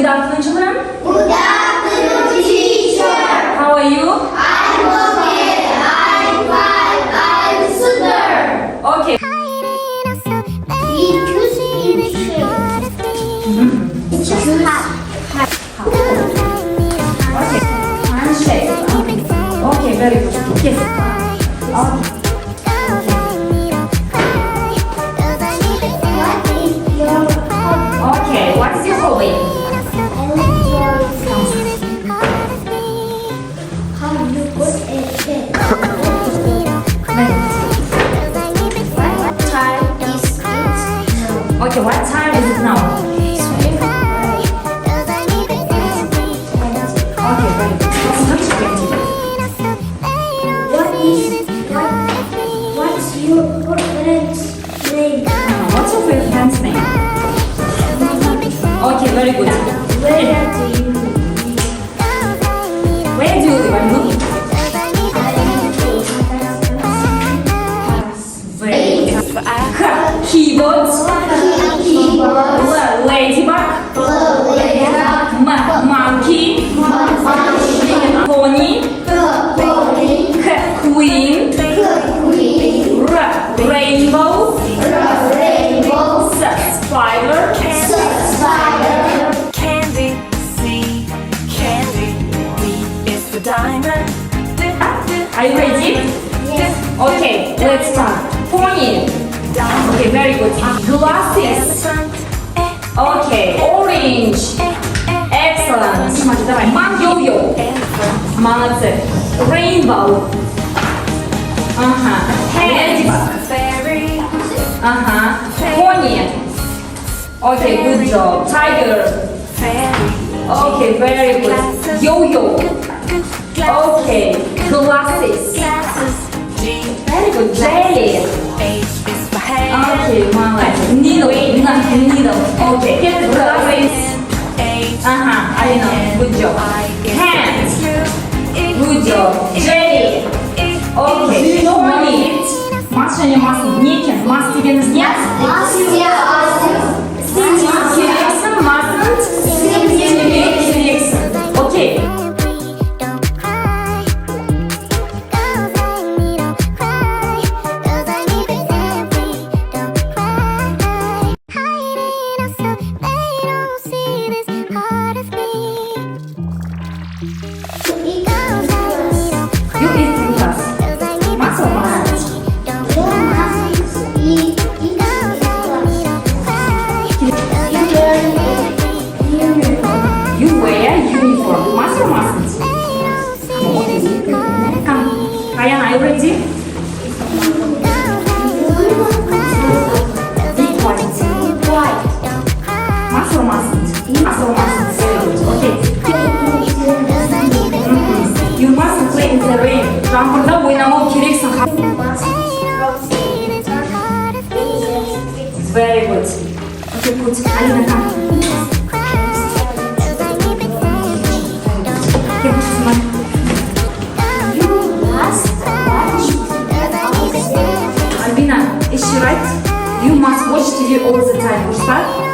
afternoon, children. Good afternoon, teacher. How are you? I'm okay. I'm fine. I'm super. Okay. Okay. Handshake. Okay, very good. Kiss. Okay. Okay, what is your hobby? Okay, what time is it now? Okay, very good. What's your friend's name? What's your friend's name? Okay, very good. Where do you live? Where do you live? I'm looking. Very good. Keyboard. Ladybug. Monkey. Pony. Queen. Rainbow. Spider. Candy, C, candy, D is for diamond. Are you ready? Yes. Okay, let's start. Pony. Okay, very good. Glasses. Okay, orange. Excellent. Смотри, давай. Yo-yo. Молодцы. Rainbow. Ага. Ladybug. Ага. Pony. Okay, good job. Tiger. Okay, very good. Yo-yo. Okay, glasses. Very good. Jelly. Okay, молодец. Needle. Needle. Okay, glasses. Ага, I know. Good job. Hands. Good job. Jelly. Okay, pony. Мас және масын не екен? Мас дегеніміз не? Сен керексің, масын керексің. Окей. You eat in class. Mas or mas? You wear uniform. Mas or mustn't? Come. Ryan, are you ready? Be quiet. White. Mas or mustn't? Mas or mustn't? Very good. Okay. You mustn't play in the rain. Жаңбырда ойнамау керексің. Very good. Okay, good. Alina, come. Okay, come. You must watch Albina, is she right? You must watch TV all the time. Дұрыс па?